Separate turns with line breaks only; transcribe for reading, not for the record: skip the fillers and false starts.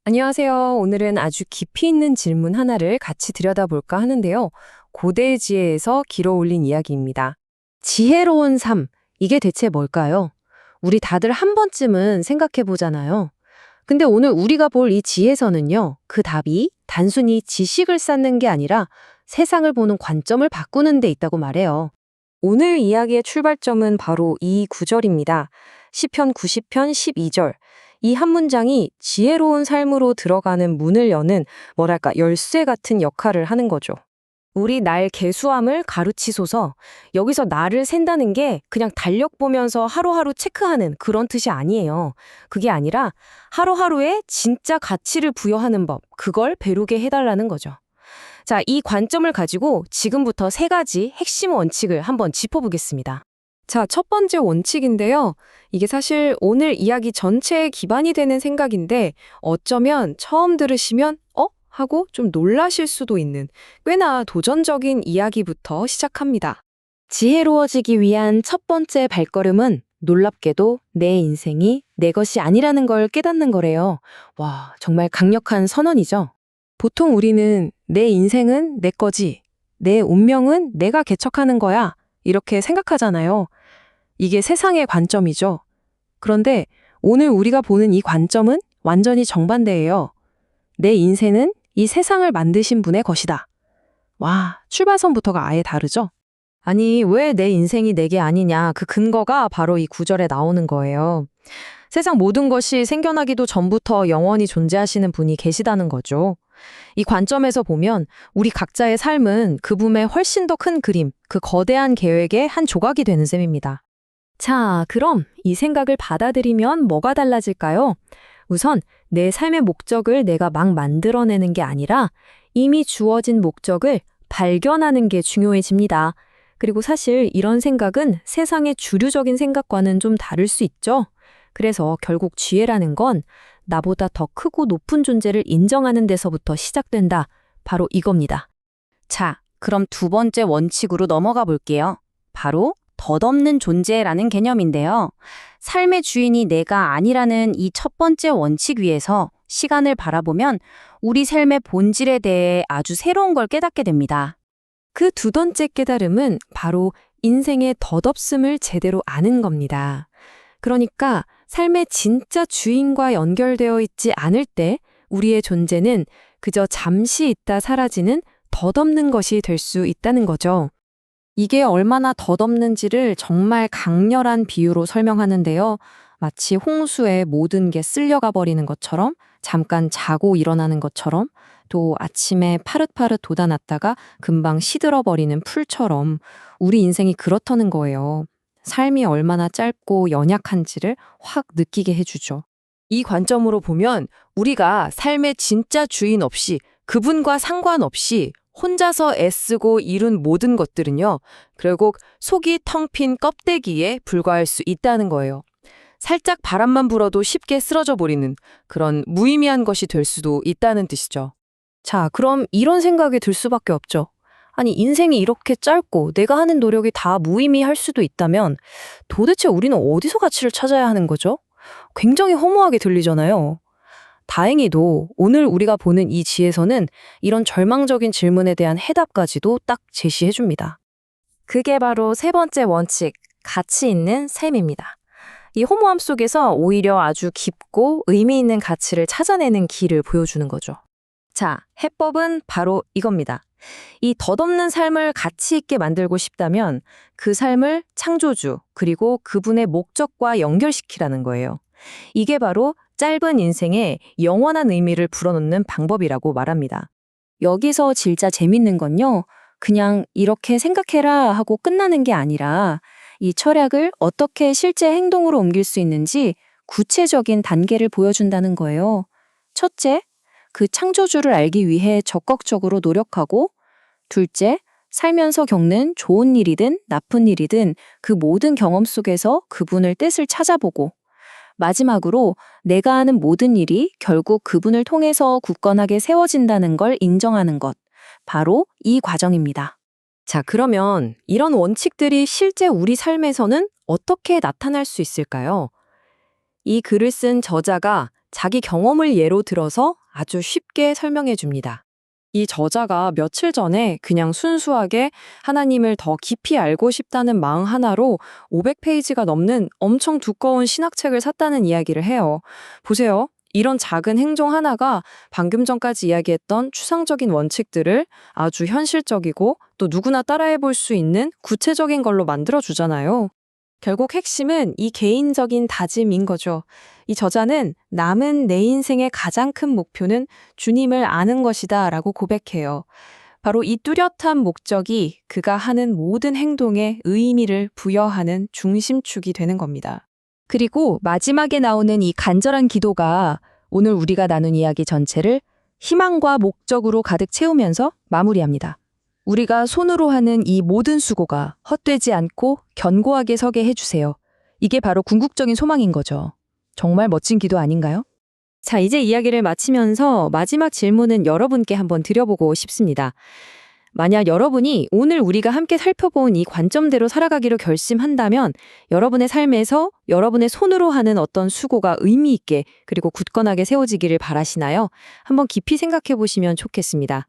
안녕하세요. 오늘은 아주 깊이 있는 질문 하나를 같이 들여다볼까 하는데요. 고대 지혜에서 길어 올린 이야기입니다. 지혜로운 삶, 이게 대체 뭘까요? 우리 다들 한 번쯤은 생각해 보잖아요. 근데 오늘 우리가 볼 이 지혜서는요, 그 답이 단순히 지식을 쌓는 게 아니라 세상을 보는 관점을 바꾸는 데 있다고 말해요. 오늘 이야기의 출발점은 바로 이 구절입니다. 시편 90편 12절. 이 한 문장이 지혜로운 삶으로 들어가는 문을 여는 뭐랄까 열쇠 같은 역할을 하는 거죠. 우리 날 계수함을 가르치소서. 여기서 나를 샌다는 게 그냥 달력 보면서 하루하루 체크하는 그런 뜻이 아니에요. 그게 아니라 하루하루에 진짜 가치를 부여하는 법, 그걸 배우게 해달라는 거죠. 자, 이 관점을 가지고 지금부터 세 가지 핵심 원칙을 한번 짚어보겠습니다. 자, 첫 번째 원칙인데요. 이게 사실 오늘 이야기 전체의 기반이 되는 생각인데 어쩌면 처음 들으시면 하고 좀 놀라실 수도 있는 꽤나 도전적인 이야기부터 시작합니다. 지혜로워지기 위한 첫 번째 발걸음은 놀랍게도 내 인생이 내 것이 아니라는 걸 깨닫는 거래요. 와, 정말 강력한 선언이죠. 보통 우리는 내 인생은 내 거지, 내 운명은 내가 개척하는 거야, 이렇게 생각하잖아요. 이게 세상의 관점이죠. 그런데 오늘 우리가 보는 이 관점은 완전히 정반대예요. 내 인생은 이 세상을 만드신 분의 것이다. 와, 출발선부터가 아예 다르죠? 아니, 왜 내 인생이 내게 아니냐, 그 근거가 바로 이 구절에 나오는 거예요. 세상 모든 것이 생겨나기도 전부터 영원히 존재하시는 분이 계시다는 거죠. 이 관점에서 보면 우리 각자의 삶은 그분의 훨씬 더 큰 그림, 그 거대한 계획의 한 조각이 되는 셈입니다. 자, 그럼 이 생각을 받아들이면 뭐가 달라질까요? 우선 내 삶의 목적을 내가 막 만들어내는 게 아니라 이미 주어진 목적을 발견하는 게 중요해집니다. 그리고 사실 이런 생각은 세상의 주류적인 생각과는 좀 다를 수 있죠. 그래서 결국 지혜라는 건 나보다 더 크고 높은 존재를 인정하는 데서부터 시작된다. 바로 이겁니다. 자, 그럼 두 번째 원칙으로 넘어가 볼게요. 바로 덧없는 존재라는 개념인데요. 삶의 주인이 내가 아니라는 이 첫 번째 원칙 위에서 시간을 바라보면 우리 삶의 본질에 대해 아주 새로운 걸 깨닫게 됩니다. 그 두 번째 깨달음은 바로 인생의 덧없음을 제대로 아는 겁니다. 그러니까 삶의 진짜 주인과 연결되어 있지 않을 때 우리의 존재는 그저 잠시 있다 사라지는 덧없는 것이 될 수 있다는 거죠. 이게 얼마나 덧없는지를 정말 강렬한 비유로 설명하는데요. 마치 홍수에 모든 게 쓸려가 버리는 것처럼, 잠깐 자고 일어나는 것처럼, 또 아침에 파릇파릇 돋아났다가 금방 시들어 버리는 풀처럼 우리 인생이 그렇다는 거예요. 삶이 얼마나 짧고 연약한지를 확 느끼게 해주죠. 이 관점으로 보면 우리가 삶의 진짜 주인 없이 그분과 상관없이 혼자서 애쓰고 이룬 모든 것들은요, 결국 속이 텅 빈 껍데기에 불과할 수 있다는 거예요. 살짝 바람만 불어도 쉽게 쓰러져 버리는 그런 무의미한 것이 될 수도 있다는 뜻이죠. 자, 그럼 이런 생각이 들 수밖에 없죠. 아니, 인생이 이렇게 짧고 내가 하는 노력이 다 무의미할 수도 있다면 도대체 우리는 어디서 가치를 찾아야 하는 거죠? 굉장히 허무하게 들리잖아요. 다행히도 오늘 우리가 보는 이 지혜서는 이런 절망적인 질문에 대한 해답까지도 딱 제시해 줍니다. 그게 바로 세 번째 원칙, 가치 있는 삶입니다. 이 허무함 속에서 오히려 아주 깊고 의미 있는 가치를 찾아내는 길을 보여주는 거죠. 자, 해법은 바로 이겁니다. 이 덧없는 삶을 가치 있게 만들고 싶다면 그 삶을 창조주, 그리고 그분의 목적과 연결시키라는 거예요. 이게 바로 짧은 인생에 영원한 의미를 불어넣는 방법이라고 말합니다. 여기서 진짜 재밌는 건요, 그냥 이렇게 생각해라 하고 끝나는 게 아니라 이 철학을 어떻게 실제 행동으로 옮길 수 있는지 구체적인 단계를 보여준다는 거예요. 첫째, 그 창조주를 알기 위해 적극적으로 노력하고, 둘째, 살면서 겪는 좋은 일이든 나쁜 일이든 그 모든 경험 속에서 그분의 뜻을 찾아보고, 마지막으로 내가 하는 모든 일이 결국 그분을 통해서 굳건하게 세워진다는 걸 인정하는 것. 바로 이 과정입니다. 자, 그러면 이런 원칙들이 실제 우리 삶에서는 어떻게 나타날 수 있을까요? 이 글을 쓴 저자가 자기 경험을 예로 들어서 아주 쉽게 설명해 줍니다.
이 저자가 며칠 전에 그냥 순수하게 하나님을 더 깊이 알고 싶다는 마음 하나로 500페이지가 넘는 엄청 두꺼운 신학책을 샀다는 이야기를 해요. 보세요. 이런 작은 행동 하나가 방금 전까지 이야기했던 추상적인 원칙들을 아주 현실적이고 또 누구나 따라해 볼 수 있는 구체적인 걸로 만들어 주잖아요. 결국 핵심은 이 개인적인 다짐인 거죠. 이 저자는 남은 내 인생의 가장 큰 목표는 주님을 아는 것이다 라고 고백해요. 바로 이 뚜렷한 목적이 그가 하는 모든 행동에 의미를 부여하는 중심축이 되는 겁니다.
그리고 마지막에 나오는 이 간절한 기도가 오늘 우리가 나눈 이야기 전체를 희망과 목적으로 가득 채우면서 마무리합니다. 우리가 손으로 하는 이 모든 수고가 헛되지 않고 견고하게 서게 해주세요. 이게 바로 궁극적인 소망인 거죠. 정말 멋진 기도 아닌가요? 자, 이제 이야기를 마치면서 마지막 질문은 여러분께 한번 드려보고 싶습니다. 만약 여러분이 오늘 우리가 함께 살펴본 이 관점대로 살아가기로 결심한다면 여러분의 삶에서 여러분의 손으로 하는 어떤 수고가 의미 있게 그리고 굳건하게 세워지기를 바라시나요? 한번 깊이 생각해 보시면 좋겠습니다.